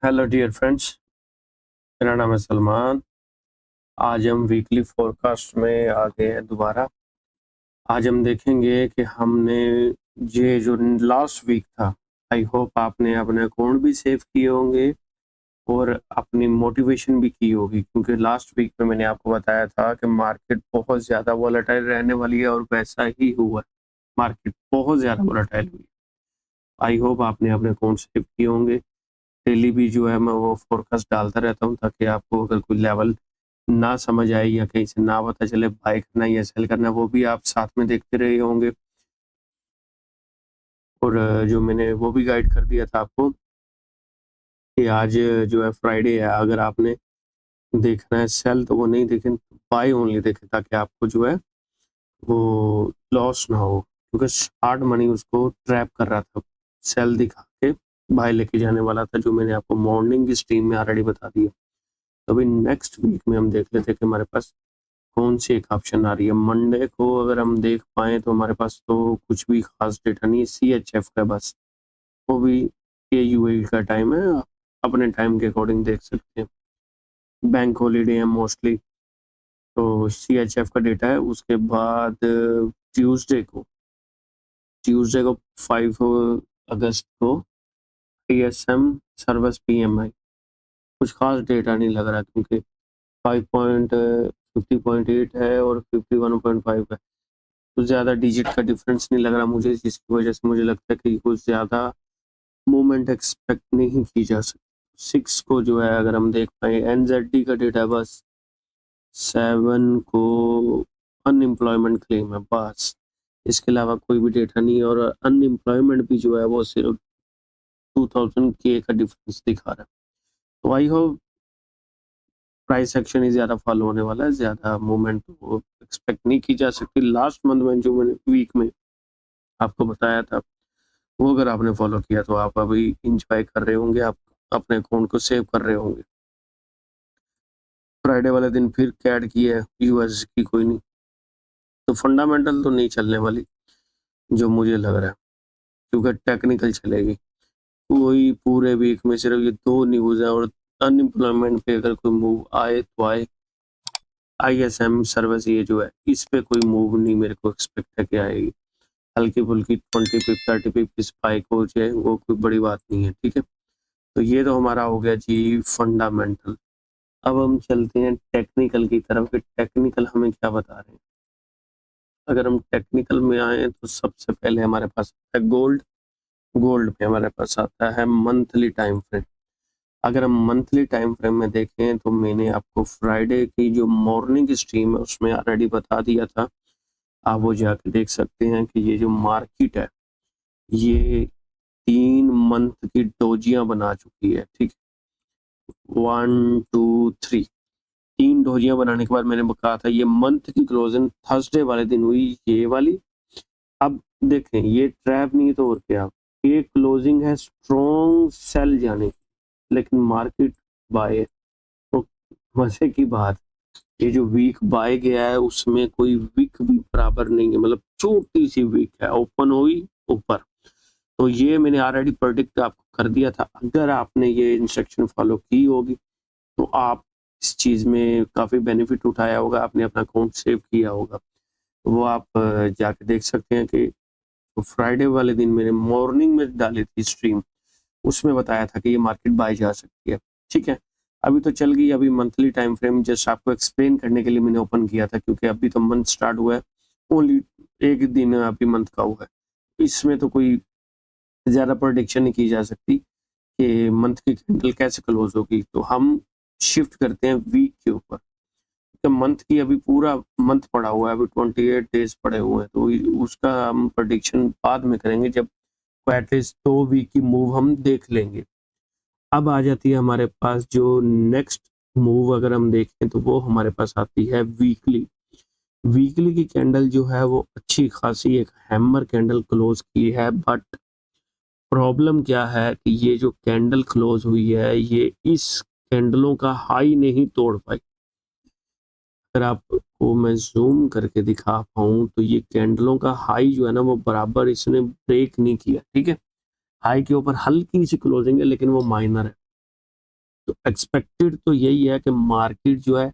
Hello dear friends, मेरा नाम है सलमान। आज हम वीकली फोरकास्ट में आ गए हैं दोबारा। आज हम देखेंगे कि हमने ये जो लास्ट वीक था, आई होप आपने अपने अकाउंट भी सेव किए होंगे और अपनी मोटिवेशन भी की होगी, क्योंकि लास्ट वीक में मैंने आपको बताया था कि मार्केट बहुत ज़्यादा वॉलेटाइल रहने वाली है और वैसा ही हुआ। मार्केट बहुत ज़्यादा वॉलेटाइल हुई। आई होप आपने अपने अकाउंट सेव किए होंगे। डेली भी जो है मैं वो फोरकास्ट डालता रहता हूँ, ताकि आपको अगर कोई लेवल ना समझ आए या कहीं से ना पता चले बाय करना या सेल करना, वो भी आप साथ में देखते रहे होंगे। और जो मैंने वो भी गाइड कर दिया था आपको कि आज जो है फ्राइडे है, अगर आपने देखना है सेल तो वो नहीं देखें, बाय ओनली देखें, ताकि आपको जो है वो लॉस ना हो, क्योंकि हार्ड मनी उसको ट्रैप कर रहा था, सेल दिखा के बाय लेके जाने वाला था, जो मैंने आपको मॉर्निंग की स्ट्रीम में ऑलरेडी बता दिया। तो अभी नेक्स्ट वीक में हम देख लेते हैं कि हमारे पास कौन सी एक ऑप्शन आ रही है। मंडे को अगर हम देख पाए तो हमारे पास तो कुछ भी खास डेटा नहीं है, CHF का बस, वो भी KUA का टाइम है, अपने टाइम के अकॉर्डिंग देख सकते हैं। बैंक हॉलीडे है मोस्टली, तो CHF का डेटा है। उसके बाद ट्यूसडे को 5 अगस्त को TSM सर्विस PMI, कुछ खास डेटा नहीं लग रहा, क्योंकि 50.8 है और 51.5 है, तो ज़्यादा डिजिट का डिफरेंस नहीं लग रहा मुझे, जिसकी वजह से मुझे लगता है कि कुछ ज़्यादा मूवमेंट एक्सपेक्ट नहीं की जा सकती। 6 को जो है अगर हम देख पाए, NZD का डेटा बस। 7 को अनएम्प्लॉयमेंट क्लेम है बस, इसके अलावा कोई भी डेटा नहीं है, और अनएम्प्लॉयमेंट भी जो है वो सिर्फ 2000 के का डिफरेंस दिखा रहा है। तो आई होप प्राइस एक्शन ही ज़्यादा फॉलो होने वाला है, ज़्यादा मूवमेंट तो एक्सपेक्ट नहीं की जा सकती। लास्ट मंथ में जो मैंने वीक में आपको बताया था, वो अगर आपने फॉलो किया तो आप अभी इंजॉय कर रहे होंगे, आप अपने अकाउंट को सेव कर रहे होंगे। फ्राइडे वाले दिन फिर कैड की है यूएस की, कोई नहीं, तो फंडामेंटल तो नहीं चलने वाली जो मुझे लग रहा है, क्योंकि टेक्निकल चलेगी। कोई पूरे वीक में सिर्फ ये 2 न्यूज़ है, और अनएम्प्लॉयमेंट पे अगर कोई मूव आए तो आए। ISM सर्विस ये जो है, इस पे कोई मूव नहीं मेरे को एक्सपेक्ट है कि आएगी। हल्की फुल्की 20 पिप 30 पिप स्पाइक हो जाए, वो कोई बड़ी बात नहीं है, ठीक है। तो ये तो हमारा हो गया जी फंडामेंटल। अब हम चलते हैं टेक्निकल की तरफ कि टेक्निकल हमें क्या बता रहे हैं। अगर हम टेक्निकल में आए तो सबसे पहले हमारे पास है गोल्ड। गोल्ड पे हमारे पास आता है मंथली टाइम फ्रेम। अगर हम मंथली टाइम फ्रेम में देखें तो मैंने आपको फ्राइडे की जो मॉर्निंग स्ट्रीम है उसमें ऑलरेडी बता दिया था, आप वो जाके देख सकते हैं कि ये जो मार्केट है, ये 3 मंथ की डोजियां बना चुकी है, ठीक। 1 2 3 3 डोजियां बनाने के बाद मैंने कहा था ये मंथ की क्लोजिंग थर्सडे वाले दिन हुई, ये वाली। अब देखें, ये ट्रैप नहीं तो और क्या, ये क्लोजिंग है स्ट्रॉन्ग सेल जाने की, लेकिन मार्केट बाय है। तो मजे की बात, ये जो वीक बाय गया है उसमें कोई वीक भी बराबर नहीं है, मतलब छोटी सी वीक है, ओपन हुई ऊपर। तो ये मैंने ऑलरेडी प्रेडिक्ट आपको कर दिया था। अगर आपने ये इंस्ट्रक्शन फॉलो की होगी तो आप इस चीज़ में काफ़ी बेनिफिट उठाया होगा, आपने अपना अकाउंट सेव किया होगा। तो वो आप जाके देख सकते हैं कि तो फ्राइडे वाले दिन मैंने मॉर्निंग में डाली थी स्ट्रीम, उसमें बताया था कि ये मार्केट बाय जा सकती है, ठीक है। अभी तो चल गई, अभी मंथली टाइम फ्रेम जस्ट आपको एक्सप्लेन करने के लिए मैंने ओपन किया था, क्योंकि अभी तो मंथ स्टार्ट हुआ है, ओनली एक दिन अभी मंथ का हुआ है। इसमें तो कोई ज़्यादा प्रोडिक्शन नहीं की जा सकती कि मंथ की कैंडल कैसे क्लोज होगी। तो हम शिफ्ट करते हैं वीक के ऊपर, तो मंथ की अभी पूरा मंथ पड़ा हुआ है, अभी 28 डेज पड़े हुए हैं, तो उसका हम प्रोडिक्शन बाद में करेंगे, जब एटलीस्ट 2 वीक की मूव हम देख लेंगे। अब आ जाती है हमारे पास जो नेक्स्ट मूव, अगर हम देखें तो वो हमारे पास आती है वीकली। वीकली की कैंडल जो है वो अच्छी खासी एक हैमर कैंडल क्लोज की है, बट प्रॉब्लम क्या है कि ये जो कैंडल क्लोज हुई है, ये इस कैंडलों का हाई नहीं तोड़ पाई। अगर आपको मैं जूम करके दिखा पाऊँ तो ये कैंडलों का हाई जो है ना, वो बराबर इसने ब्रेक नहीं किया, ठीक है। हाई के ऊपर हल्की सी क्लोजिंग है, लेकिन वो माइनर है। तो एक्सपेक्टेड तो यही है कि मार्केट जो है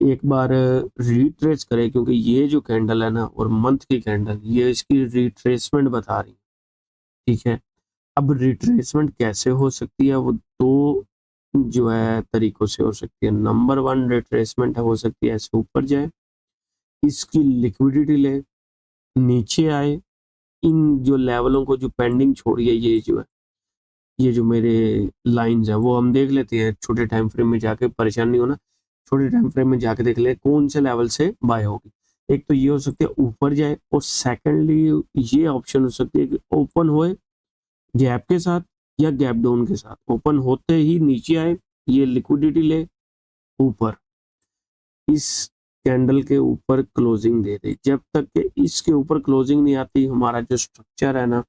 एक बार रिट्रेस करे, क्योंकि ये जो कैंडल है ना और मंथ की कैंडल, ये इसकी रिट्रेसमेंट बता रही है। ठीक है, अब रिट्रेसमेंट कैसे हो सकती है, वो दो जो है तरीकों से हो सकती है। नंबर वन रिट्रेसमेंट हो सकती है ऐसे ऊपर जाए, इसकी लिक्विडिटी ले, नीचे आए, इन जो लेवलों को जो पेंडिंग छोड़ी है, ये जो है ये जो मेरे लाइंस है वो हम देख लेते हैं छोटे टाइम फ्रेम में जाके, परेशान नहीं होना, छोटे टाइम फ्रेम में जाके देख ले कौन से लेवल से बाय होगी। एक तो ये हो सकती है ऊपर जाए, और सेकेंडली ये ऑप्शन हो सकती है कि ओपन होए गैप के साथ या गैप डाउन के साथ, ओपन होते ही नीचे आए, ये लिक्विडिटी ले ऊपर, इस कैंडल के ऊपर क्लोजिंग दे दे। जब तक कि इसके ऊपर क्लोजिंग नहीं आती, हमारा जो स्ट्रक्चर है ना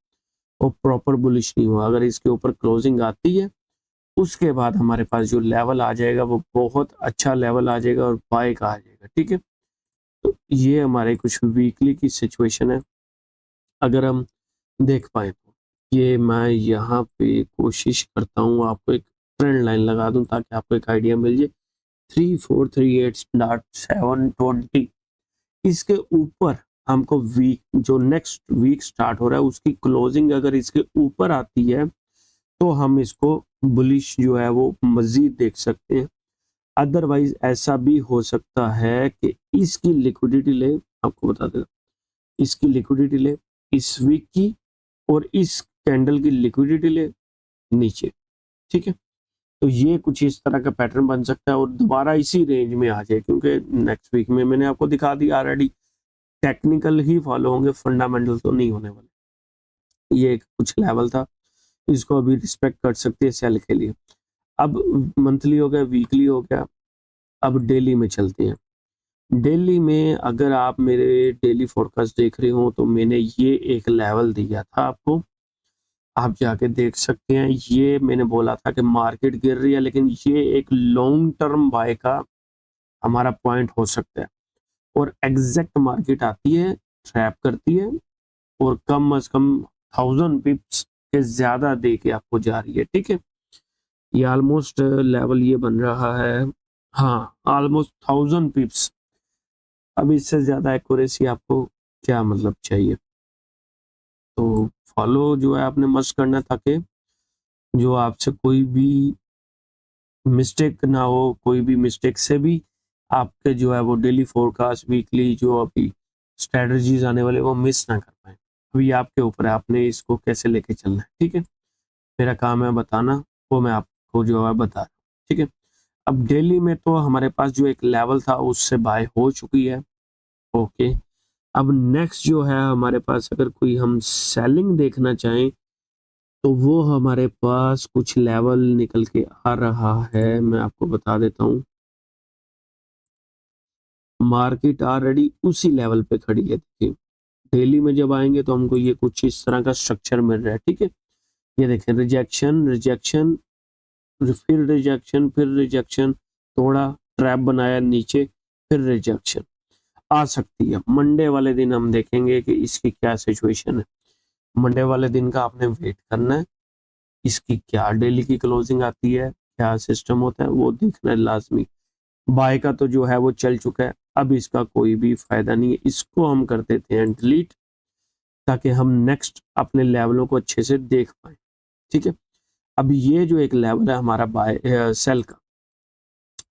वो प्रॉपर बुलिश नहीं हुआ। अगर इसके ऊपर क्लोजिंग आती है, उसके बाद हमारे पास जो लेवल आ जाएगा वो बहुत अच्छा लेवल आ जाएगा और बाय का आ जाएगा। ठीक है, तो ये हमारे कुछ वीकली की सिचुएशन है। अगर हम देख पाए तो ये मैं यहाँ पे कोशिश करता हूँ आपको एक ट्रेंड लाइन लगा दूं ताकि आपको एक आइडिया मिल जाए। 3438.720, इसके ऊपर हमको वीक जो नेक्स्ट वीक स्टार्ट हो रहा है उसकी क्लोजिंग अगर इसके ऊपर आती है तो हम इसको बुलिश जो है वो मजीद देख सकते हैं। अदरवाइज ऐसा भी हो सकता है कि इसकी लिक्विडिटी ले, आपको बता देता, इसकी लिक्विडिटी ले इस वीक की, और इस कैंडल की लिक्विडिटी ले नीचे। ठीक है, तो ये कुछ इस तरह का पैटर्न बन सकता है और दोबारा इसी रेंज में आ जाए, क्योंकि नेक्स्ट वीक में मैंने आपको दिखा दिया ऑलरेडी, टेक्निकल ही फॉलो होंगे, फंडामेंटल तो नहीं होने वाले। ये एक कुछ लेवल था, इसको अभी रिस्पेक्ट कर सकते हैं सेल के लिए। अब मंथली हो गया, वीकली हो गया, अब डेली में चलते हैं। डेली में अगर आप मेरे डेली फोरकास्ट देख रहे हो तो मैंने ये एक लेवल दिया था आपको, आप जाके देख सकते हैं। ये मैंने बोला था कि मार्केट गिर रही है, लेकिन ये एक लॉन्ग टर्म बाय का हमारा पॉइंट हो सकता है, और एग्जैक्ट मार्केट आती है, ट्रैप करती है, और कम अज कम 1000 पिप्स के ज्यादा दे के आपको जा रही है। ठीक है, ये ऑलमोस्ट लेवल ये बन रहा है, हाँ ऑलमोस्ट 1000 पिप्स। अब इससे ज्यादा एक्यूरेसी आपको क्या मतलब चाहिए। तो फॉलो जो है आपने मस्ट करना ताकि जो आपसे कोई भी मिस्टेक ना हो, कोई भी मिस्टेक से भी आपके जो है वो डेली फोरकास्ट, वीकली जो अभी स्ट्रेटजीज आने वाले वो मिस ना कर पाए। अभी आपके ऊपर है, आपने इसको कैसे लेके चलना है। ठीक है, मेरा काम है बताना, वो मैं आपको जो है बता रहा हूँ। ठीक है, अब डेली में तो हमारे पास जो एक लेवल था उससे बाय हो चुकी है। ओके, अब नेक्स्ट जो है हमारे पास, अगर कोई हम सेलिंग देखना चाहें तो वो हमारे पास कुछ लेवल निकल के आ रहा है, मैं आपको बता देता हूँ। मार्केट ऑलरेडी उसी लेवल पे खड़ी है। देखिए डेली में जब आएंगे तो हमको ये कुछ इस तरह का स्ट्रक्चर मिल रहा है। ठीक है, ये देखें, रिजेक्शन रिजेक्शन, फिर रिजेक्शन, फिर रिजेक्शन, थोड़ा ट्रैप बनाया नीचे, फिर रिजेक्शन। आ सकती है मंडे वाले दिन, हम देखेंगे कि इसकी क्या सिचुएशन है। मंडे वाले दिन का आपने वेट करना है, इसकी क्या डेली की क्लोजिंग आती है, क्या सिस्टम होता है वो देखना है लाजमी। बाय का तो जो है वो चल चुका है, अब इसका कोई भी फायदा नहीं है, इसको हम कर देते हैं डिलीट, ताकि हम नेक्स्ट अपने लेवलों को अच्छे से देख पाए। ठीक है, अब ये जो एक लेवल है हमारा बाय सेल का,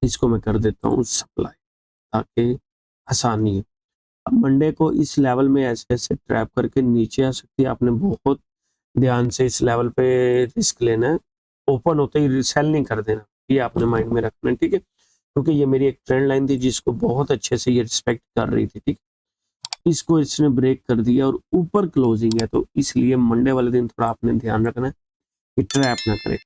इसको मैं कर देता हूँ सप्लाई, ताकि आसानी है। अब मंडे को इस लेवल में ऐसे ऐसे ट्रैप करके नीचे आ सकती है, आपने बहुत ध्यान से इस लेवल पे रिस्क लेना है, ओपन होते ही सेल नहीं कर देना, ये आपने माइंड में रखना है। ठीक है, क्योंकि ये मेरी एक ट्रेंड लाइन थी जिसको बहुत अच्छे से ये रिस्पेक्ट कर रही थी। ठीक, इसको इसने ब्रेक कर दिया और ऊपर क्लोजिंग है, तो इसलिए मंडे वाले दिन थोड़ा आपने ध्यान रखना है कि ट्रैप ना करे।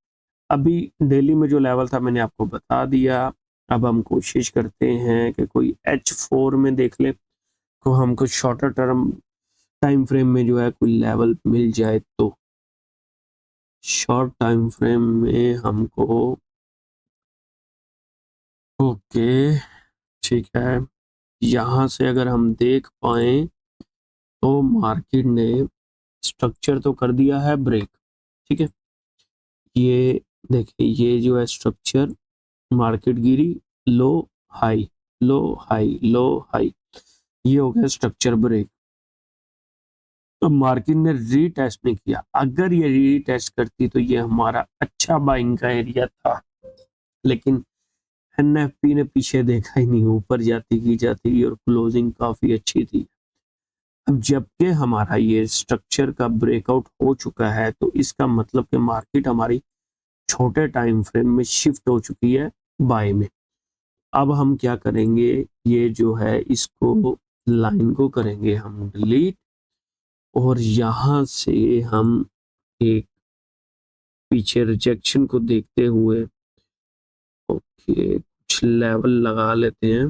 अभी डेली में जो लेवल था मैंने आपको बता दिया। अब हम कोशिश करते हैं कि कोई H4 में देख ले, तो हमको शॉर्टर टर्म टाइम फ्रेम में जो है कोई लेवल मिल जाए, तो शॉर्ट टाइम फ्रेम में हमको, ओके ठीक है, यहाँ से अगर हम देख पाए तो मार्केट ने स्ट्रक्चर तो कर दिया है ब्रेक। ठीक है, ये देखिए ये जो है स्ट्रक्चर, मार्केट गिरी, लो हाई, लो हाई, लो हाई, ये हो गया स्ट्रक्चर ब्रेक। तो मार्केट ने रीटेस्ट नहीं किया, अगर ये रीटेस्ट करती तो ये हमारा अच्छा बाइंग का एरिया था, लेकिन एनएफपी ने पीछे देखा ही नहीं, ऊपर जाती गई और क्लोजिंग काफी अच्छी थी। अब जबकि हमारा ये स्ट्रक्चर का ब्रेकआउट हो चुका है, तो इसका मतलब कि मार्केट हमारी छोटे टाइम फ्रेम में शिफ्ट हो चुकी है बाय में। अब हम क्या करेंगे, ये जो है इसको लाइन को करेंगे हम डिलीट, और यहां से हम एक पीछे रिजेक्शन को देखते हुए ओके कुछ लेवल लगा लेते हैं,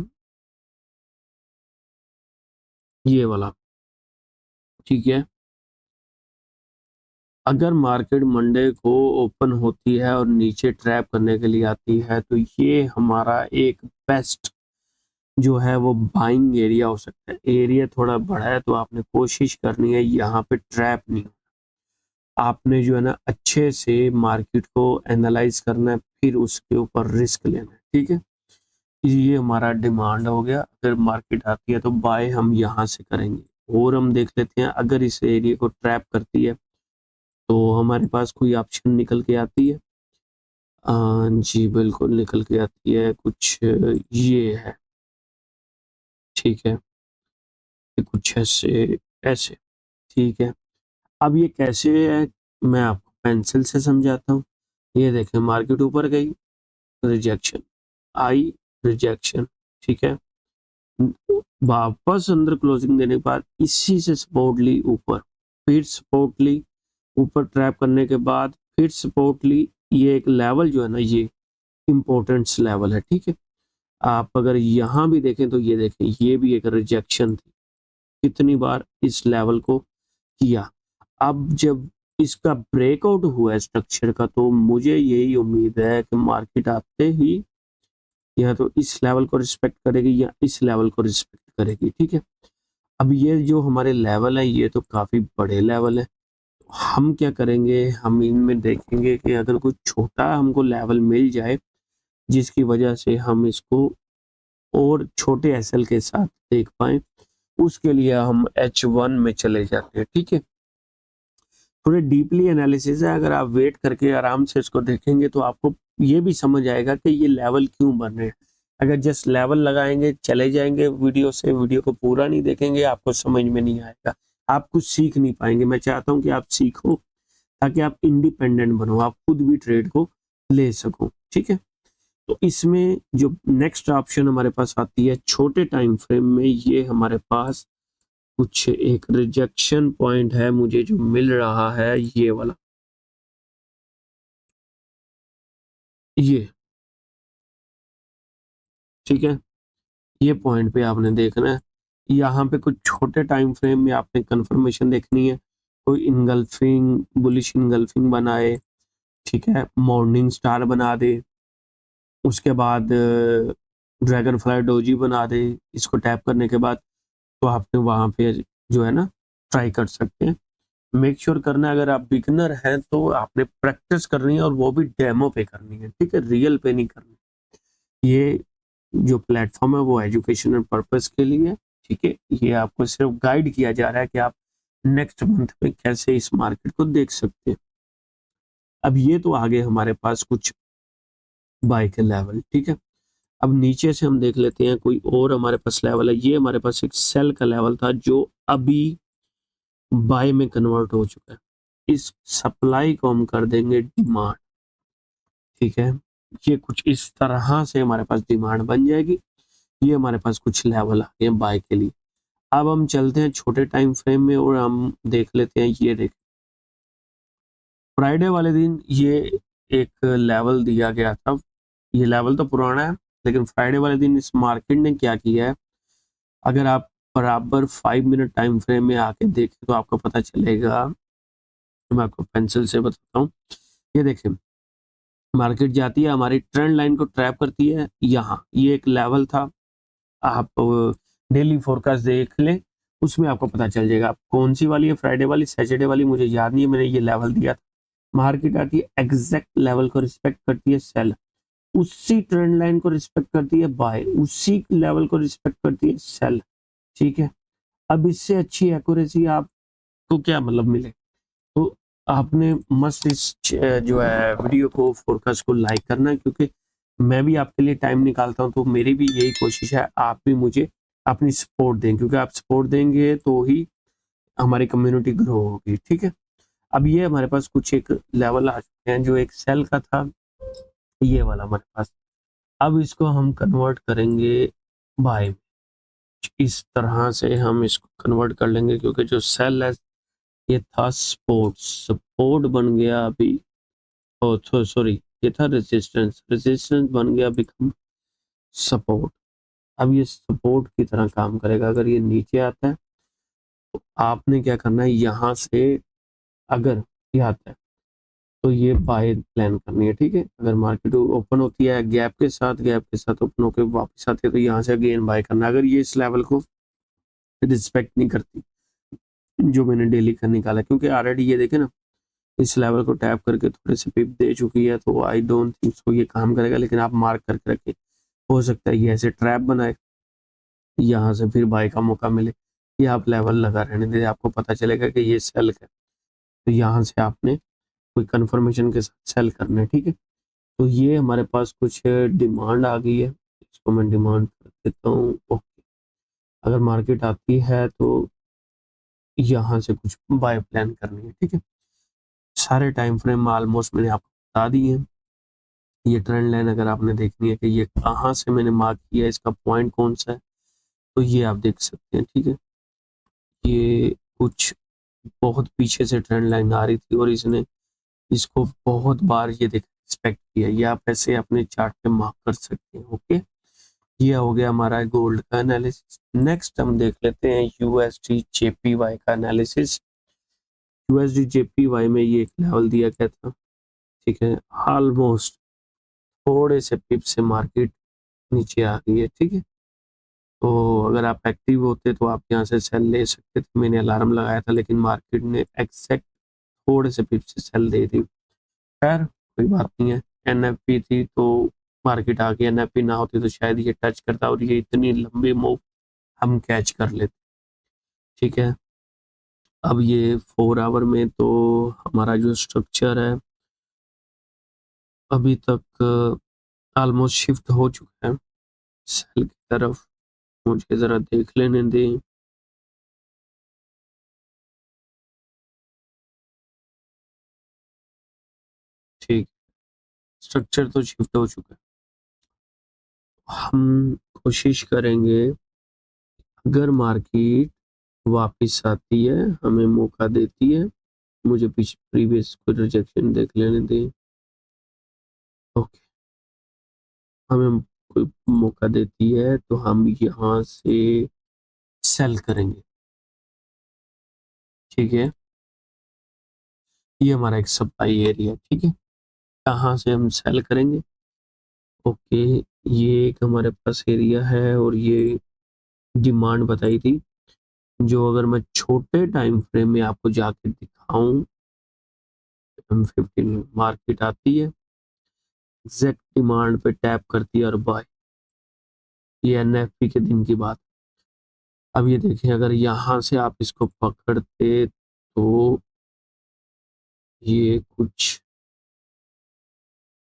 ये वाला, ठीक है। अगर मार्केट मंडे को ओपन होती है और नीचे ट्रैप करने के लिए आती है, तो ये हमारा एक बेस्ट जो है वो बाइंग एरिया हो सकता है। एरिया थोड़ा बड़ा है तो आपने कोशिश करनी है यहाँ पे ट्रैप नहीं, आपने जो है ना अच्छे से मार्केट को एनालाइज करना है, फिर उसके ऊपर रिस्क लेना है, ठीक है। ये हमारा डिमांड हो गया, अगर मार्केट आती है तो बाय हम यहाँ से करेंगे। और हम देख लेते हैं अगर इस एरिया को ट्रैप करती है तो हमारे पास कोई ऑप्शन निकल के आती है। जी बिल्कुल निकल के आती है, कुछ ये है, ठीक है, ये कुछ ऐसे ऐसे, ठीक है। अब ये कैसे है मैं आपको पेंसिल से समझाता हूँ। ये देखें मार्केट ऊपर गई, रिजेक्शन आई, रिजेक्शन, ठीक है, वापस अंदर क्लोजिंग देने के बाद इसी से सपोर्ट ली ऊपर, फिर सपोर्ट ली ऊपर, ट्रैप करने के बाद फिर सपोर्ट ली। ये एक लेवल जो है ना ये इम्पोर्टेंट लेवल है, ठीक है। आप अगर यहाँ भी देखें तो ये देखें ये भी एक रिजेक्शन थी, कितनी बार इस लेवल को किया। अब जब इसका ब्रेकआउट हुआ है स्ट्रक्चर का, तो मुझे यही उम्मीद है कि मार्केट आते ही या तो इस लेवल को रिस्पेक्ट करेगी या इस लेवल को रिस्पेक्ट करेगी, ठीक है। अब ये जो हमारे लेवल है ये तो काफी बड़े लेवल है, हम क्या करेंगे, हम इनमें देखेंगे कि अगर कोई छोटा हमको लेवल मिल जाए जिसकी वजह से हम इसको और छोटे एसएल के साथ देख पाए, उसके लिए हम H1 में चले जाते हैं, ठीक है। थोड़े डीपली एनालिसिस है, अगर आप वेट करके आराम से इसको देखेंगे तो आपको ये भी समझ आएगा कि ये लेवल क्यों बन रहे हैं। अगर जस्ट लेवल लगाएंगे चले जाएंगे वीडियो से, वीडियो को पूरा नहीं देखेंगे, आपको समझ में नहीं आएगा, आप कुछ सीख नहीं पाएंगे। मैं चाहता हूं कि आप सीखो ताकि आप इंडिपेंडेंट बनो, आप खुद भी ट्रेड को ले सको, ठीक है। तो इसमें जो नेक्स्ट ऑप्शन हमारे पास आती है छोटे टाइम फ्रेम में, ये हमारे पास कुछ एक रिजेक्शन पॉइंट है मुझे जो मिल रहा है, ये वाला, ये, ठीक है। ये पॉइंट पे आपने देखना है, यहाँ पे कुछ छोटे टाइम फ्रेम में आपने कंफर्मेशन देखनी है, कोई इनगल्फिंग बुलिश इनगल्फिंग बनाए, ठीक है, मॉर्निंग स्टार बना दे, उसके बाद ड्रैगन फ्लाई डोजी बना दे, इसको टैप करने के बाद तो आपने वहां पे जो है ना ट्राई कर सकते हैं। मेक श्योर करना है अगर आप बिगनर हैं तो आपने प्रैक्टिस करनी है, और वो भी डेमो पे करनी है, ठीक है, रियल पे नहीं करनी। ये जो प्लेटफॉर्म है वो एजुकेशनल पर्पस के लिए है, ठीक है। ये आपको सिर्फ गाइड किया जा रहा है कि आप नेक्स्ट मंथ में कैसे इस मार्केट को देख सकते हैं। अब ये तो आगे हमारे पास कुछ बाय के लेवल, ठीक है। अब नीचे से हम देख लेते हैं कोई और हमारे पास लेवल है। ये हमारे पास एक सेल का लेवल था जो अभी बाय में कन्वर्ट हो चुका है। इस सप्लाई को हम कर देंगे डिमांड, ठीक है। ये कुछ इस तरह से हमारे पास डिमांड बन जाएगी। ये हमारे पास कुछ लेवल आ गए बाय के लिए। अब हम चलते हैं छोटे टाइम फ्रेम में और हम देख लेते हैं, ये देख फ्राइडे वाले दिन ये एक लेवल दिया गया था। ये लेवल तो पुराना है, लेकिन फ्राइडे वाले दिन इस मार्केट ने क्या किया है, अगर आप बराबर 5 मिनट टाइम फ्रेम में आके देखें तो आपको पता चलेगा। मैं आपको पेंसिल से बताता हूँ, ये देखें मार्केट जाती है हमारी ट्रेंड लाइन को ट्रैप करती है, यहाँ ये एक लेवल था। आप डेली फोरकास्ट देख लें, उसमें आपको पता चल जाएगा। कौन सी वाली है, फ्राइडे वाली, सैटरडे वाली, मुझे याद नहीं है, मैंने ये लेवल दिया था। मार्केट आती है एग्जैक्ट लेवल को रिस्पेक्ट करती है सेल, उसी ट्रेंड लाइन को रिस्पेक्ट करती है बाय, उसी लेवल को रिस्पेक्ट करती है सेल। ठीक है, अब इससे अच्छी एक्यूरेसी आपको क्या मतलब मिले, तो आपने मस्त इस जो है वीडियो को फोरकास्ट को लाइक करना है, क्योंकि मैं भी आपके लिए टाइम निकालता हूं, तो मेरी भी यही कोशिश है आप भी मुझे अपनी सपोर्ट दें, क्योंकि आप सपोर्ट देंगे तो ही हमारी कम्युनिटी ग्रो होगी। ठीक है, अब ये हमारे पास कुछ एक लेवल आ चुके हैं, जो एक सेल का था ये वाला हमारे पास, अब इसको हम कन्वर्ट करेंगे बाय, इस तरह से हम इसको कन्वर्ट कर लेंगे, क्योंकि जो सेल है ये था सपोर्ट, सपोर्ट बन गया अभी, ओ तो सॉरी ये था रेजिस्टेंस, रेजिस्टेंस बन गया बिकम सपोर्ट। अब ये सपोर्ट की तरह काम करेगा, अगर ये नीचे आता है तो आपने क्या करना है, यहाँ से अगर ये आता है तो ये बाय प्लान करनी है। ठीक है, अगर मार्केट ओपन होती है गैप के साथ, गैप के साथ ओपन होकर वापस आती है, तो यहाँ से अगेन बाय करना है। अगर ये इस लेवल को रिस्पेक्ट नहीं करती जो मैंने डेली का निकाला, क्योंकि ऑलरेडी ये देखे ना इस लेवल को टैप करके थोड़े से पिप दे चुकी है, तो आई डोंट थिंक सो ये काम करेगा, लेकिन आप मार्क करके रखें, हो सकता है ये ऐसे ट्रैप बनाए, यहाँ से फिर बाय का मौका मिले, ये आप लेवल लगा रहने दे, आपको पता चलेगा कि ये सेल है, तो यहाँ से आपने कोई कंफर्मेशन के साथ सेल करना है। ठीक है, तो ये हमारे पास कुछ डिमांड आ गई है, इसको मैं डिमांड कर देता हूँ। ओके, अगर मार्केट आती है तो यहाँ से कुछ बाय प्लान करनी है। ठीक है, सारे टाइम फ्रेम ऑलमोस्ट मैंने आपको बता दिए हैं। ये ट्रेंड लाइन अगर आपने देखनी है कि ये कहाँ से मैंने मार्क किया, इसका पॉइंट कौन सा है, तो ये आप देख सकते हैं। ठीक है, ये कुछ बहुत पीछे से ट्रेंड लाइन आ रही थी और इसने इसको बहुत बार ये देख एक्सपेक्ट किया, ये आप ऐसे अपने चार्ट पे मार्क कर सकते हैं। ओके, ये हो गया हमारा गोल्ड का एनालिसिस। नेक्स्ट हम देख लेते हैं यूएसडी जेपीवाई का एनालिसिस। यूएसडी जेपीवाई में ये एक लेवल दिया गया था। ठीक है, ऑलमोस्ट थोड़े से पिप से मार्केट नीचे आ गई है। ठीक है, तो अगर आप एक्टिव होते तो आप यहाँ से सेल ले सकते थे, मैंने अलार्म लगाया था, लेकिन मार्केट ने एक्सेक्ट थोड़े से पिप से सेल दे दी। खैर कोई बात नहीं है, एनएफपी थी तो मार्केट आ गई, एनएफपी ना होती तो शायद ये टच करता और ये इतनी लंबी मूव हम कैच कर लेते। ठीक है, अब ये 4 आवर में तो हमारा जो स्ट्रक्चर है अभी तक ऑलमोस्ट शिफ्ट हो चुका है सेल की तरफ, मुझे ज़रा देख लेने दें। ठीक, स्ट्रक्चर तो शिफ्ट हो चुका है, हम कोशिश करेंगे अगर मार्केट वापस आती है, हमें मौका देती है, मुझे प्रीवियस को रिजेक्शन देख लेने दें। ओके, हमें कोई मौका देती है तो हम यहाँ से सेल करेंगे। ठीक है, ये हमारा एक सप्लाई एरिया। ठीक है, कहाँ से हम सेल करेंगे। ओके, ये एक हमारे पास एरिया है और ये डिमांड बताई थी, जो अगर मैं छोटे टाइम फ्रेम में आपको जाके दिखाऊं, M15 मार्केट आती है एग्जैक्ट डिमांड पे टैप करती है और बाय, ये एनएफपी के दिन की बात। अब ये देखें, अगर यहाँ से आप इसको पकड़ते तो ये कुछ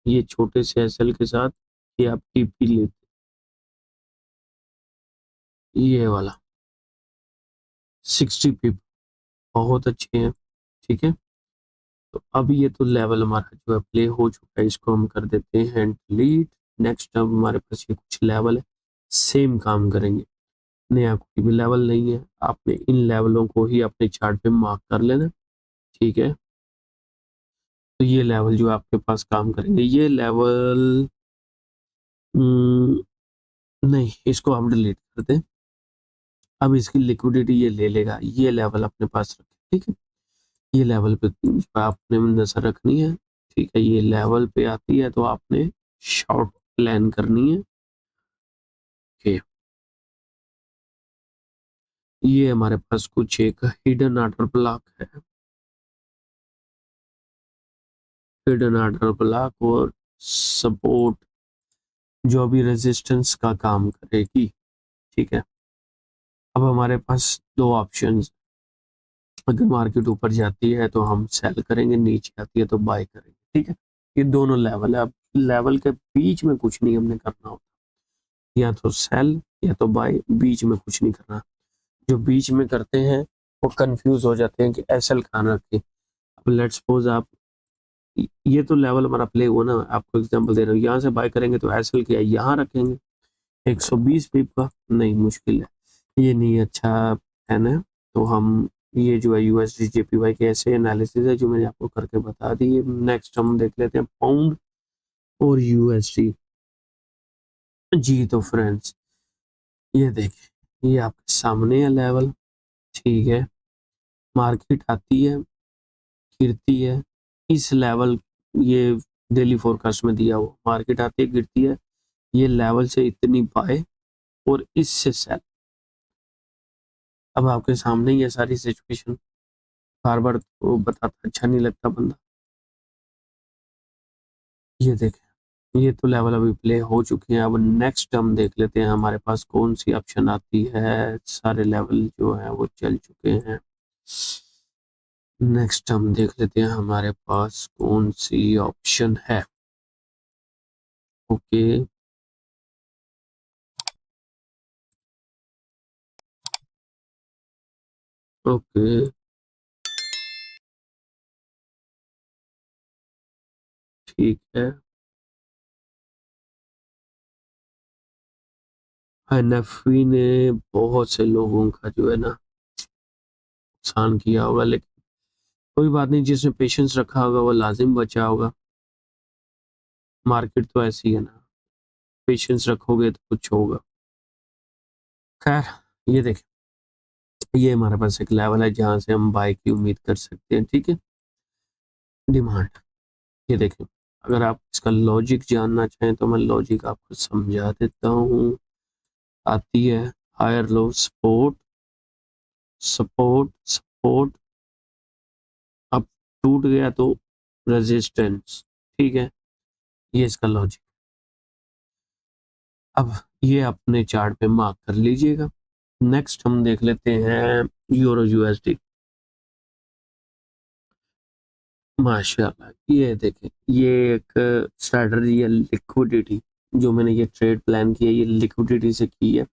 ये छोटे से एसएल के साथ ये आप टीपी लेते, ये वाला 60 पिप बहुत अच्छे हैं। ठीक है, तो अब ये तो लेवल हमारा जो है प्ले हो चुका है, इसको हम कर देते हैं डिलीट। नेक्स्ट अब हमारे पास ये कुछ लेवल है, सेम काम करेंगे, नया कोई भी लेवल नहीं है, आपने इन लेवलों को ही अपने चार्ट पे मार्क कर लेना। ठीक है, तो ये लेवल जो आपके पास काम करेंगे, ये लेवल नहीं, इसको हम डिलीट कर दें। अब इसकी लिक्विडिटी ये ले लेगा, ये लेवल अपने पास रखें। ठीक है, ये लेवल पे आपने नजर रखनी है। ठीक है, ये लेवल पे आती है तो आपने शॉर्ट प्लान करनी है। ओके, ये हमारे पास कुछ एक हिडन ऑर्डर ब्लॉक है, हिडन ऑर्डर ब्लॉक और सपोर्ट जो भी रेजिस्टेंस का काम करेगी। ठीक है, अब हमारे पास दो ऑप्शंस, अगर मार्केट ऊपर जाती है तो हम सेल करेंगे, नीचे आती है तो बाय करेंगे। ठीक है, ये दोनों लेवल है। अब लेवल के बीच में कुछ नहीं हमने करना होता, या तो सेल या तो बाय, बीच में कुछ नहीं करना। जो बीच में करते हैं वो कंफ्यूज हो जाते हैं कि एसएल कहाँ रखें। अब लेट्स सपोज आप, ये तो लेवल हमारा प्ले हुआ ना, आपको एग्जांपल दे रहा हूँ, यहाँ से बाय करेंगे तो एसएल किया यहाँ रखेंगे 120 पिप का, नहीं मुश्किल है, ये नहीं अच्छा है ना। तो हम ये जो है यूएसडी जेपीवाई के ऐसे एनालिसिस है जो मैंने आपको करके बता दी है। नेक्स्ट हम देख लेते हैं पाउंड और यूएसडी। जी तो फ्रेंड्स ये देखें, ये आपके सामने है लेवल। ठीक है, मार्केट आती है, गिरती है, इस लेवल, ये डेली फोरकास्ट में दिया हुआ, मार्केट आती है, गिरती है, ये लेवल से इतनी बाय और इससे सेल। अब आपके सामने ही है सारी सिचुएशन, बार बार तो बताता अच्छा नहीं लगता बंदा। ये देखें, ये तो लेवल अभी प्ले हो चुके हैं। अब नेक्स्ट हम देख लेते हैं हमारे पास कौन सी ऑप्शन आती है। सारे लेवल जो है वो चल चुके हैं। नेक्स्ट हम देख लेते हैं हमारे पास कौन सी ऑप्शन है। ओके, ओके, ठीक है। एनएफवी ने बहुत से लोगों का जो है ना नुकसान किया होगा, लेकिन कोई बात नहीं, जिसने पेशेंस रखा होगा वो लाजिम बचा होगा। मार्केट तो ऐसी है ना, पेशेंस रखोगे तो कुछ होगा। खैर, ये देखें, ये हमारे पास एक लेवल है जहां से हम बाय की उम्मीद कर सकते हैं। ठीक है, डिमांड, ये देखें, अगर आप इसका लॉजिक जानना चाहें तो मैं लॉजिक आपको समझा देता हूँ। आती है higher low, support, support, support, अब टूट गया तो रेजिस्टेंस। ठीक है, ये इसका लॉजिक। अब ये अपने चार्ट पे मार्क कर लीजिएगा। नेक्स्ट हम देख लेते हैं यूरो यूएसडी। माशाल्लाह, ये देखें, ये एक स्ट्रैटेजी है लिक्विडिटी, जो मैंने ये ट्रेड प्लान किया ये लिक्विडिटी से की है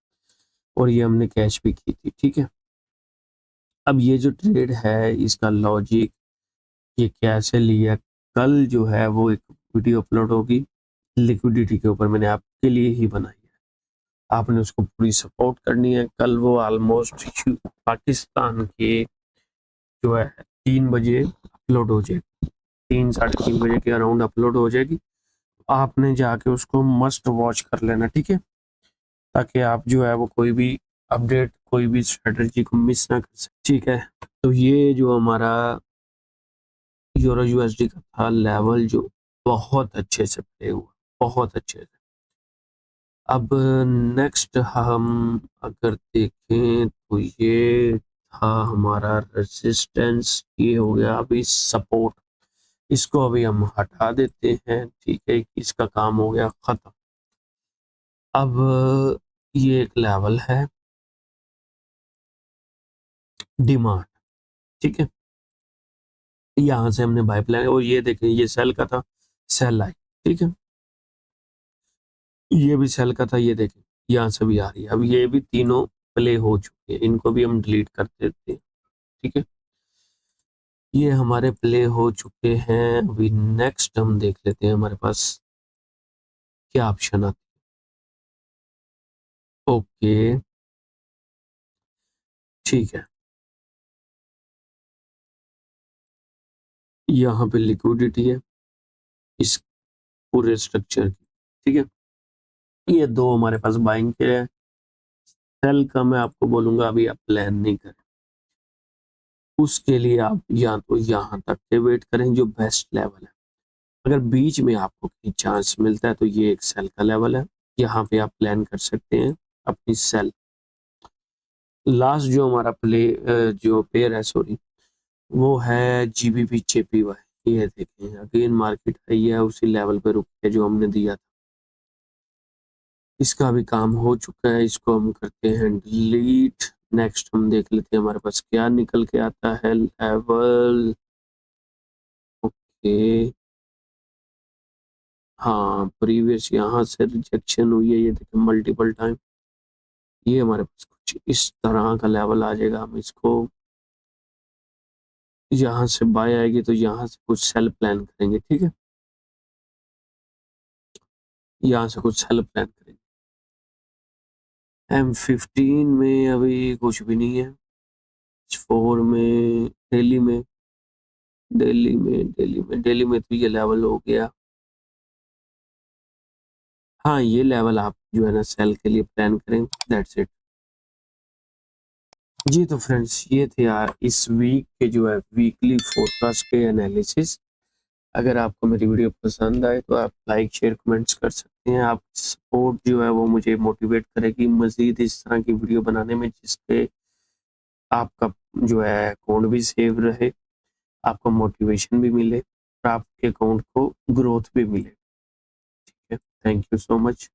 और ये हमने कैश भी की थी। ठीक है, अब ये जो ट्रेड है इसका लॉजिक, ये कैसे लिया, कल जो है वो एक वीडियो अपलोड होगी लिक्विडिटी के ऊपर, मैंने आपके लिए ही बनाई है, आपने उसको पूरी सपोर्ट करनी है। कल वो ऑलमोस्ट पाकिस्तान के जो है 3 बजे अपलोड हो जाएगी, 3 साढ़े 3 बजे के अराउंड अपलोड हो जाएगी। आपने जाके उसको मस्ट वॉच कर लेना। ठीक है, ताकि आप जो है वो कोई भी अपडेट, कोई भी स्ट्रेटजी को मिस ना कर सके। ठीक है, तो ये जो हमारा यूरो यूएसडी का था लेवल जो बहुत अच्छे से प्ले हुआ, बहुत अच्छे से। अब नेक्स्ट हम अगर देखें तो ये था हमारा रेजिस्टेंस, ये हो गया अभी सपोर्ट, इसको अभी हम हटा देते हैं। ठीक है, इसका काम हो गया खत्म। अब ये एक लेवल है डिमांड। ठीक है, यहाँ से हमने बाय प्लान, और ये देखें ये सेल का था, सेल आई। ठीक है, ये भी सेल का था, ये देखें यहाँ से भी आ रही है। अब ये भी तीनों प्ले हो चुके हैं, इनको भी हम डिलीट कर देते हैं। ठीक है, ये हमारे प्ले हो चुके हैं। अभी नेक्स्ट हम देख लेते हैं हमारे पास क्या ऑप्शन आते हैं। ओके, ठीक है, यहाँ पे लिक्विडिटी है इस पूरे स्ट्रक्चर की। ठीक है, ये दो हमारे पास बाइंग के हैं। सेल का मैं आपको बोलूंगा अभी आप प्लान नहीं करें, उसके लिए आप या तो यहाँ तक के वेट करें जो बेस्ट लेवल है। अगर बीच में आपको कहीं चांस मिलता है तो ये एक सेल का लेवल है, यहाँ पे आप प्लान कर सकते हैं अपनी सेल। लास्ट जो हमारा प्ले जो पेयर है, सॉरी, वो है जीबीपी जेपीवाई। ये देखें अगेन मार्केट हाई है, उसी लेवल पे रुक के जो हमने दिया था। इसका भी काम हो चुका है, इसको हम करते हैं डिलीट। नेक्स्ट हम देख लेते हैं हमारे पास क्या निकल के आता है। लेवल ओके, हाँ प्रीवियस यहाँ से रिजेक्शन हुई है, ये देखें मल्टीपल टाइम। ये हमारे पास कुछ इस तरह का लेवल आ जाएगा, हम इसको यहाँ से बाय आएगी तो यहाँ से कुछ सेल प्लान करेंगे, ठीक है, यहाँ से कुछ सेल प्लान करेंगे। M15 में अभी कुछ भी नहीं है। H4 में डेली में तो ये लेवल हो गया। हाँ ये लेवल आप जो है ना सेल के लिए प्लान करें, दैट्स इट। जी तो फ्रेंड्स ये थे यार इस वीक के जो है वीकली फोरकास्ट के एनालिसिस। अगर आपको मेरी वीडियो पसंद आए तो आप लाइक शेयर कमेंट्स कर सकते हैं। आप सपोर्ट जो है वो मुझे मोटिवेट करेगी मज़ीद इस तरह की वीडियो बनाने में, जिसपे आपका जो है अकाउंट भी सेव रहे, आपको मोटिवेशन भी मिले और आपके अकाउंट को ग्रोथ भी मिले। ठीक है, थैंक यू सो मच।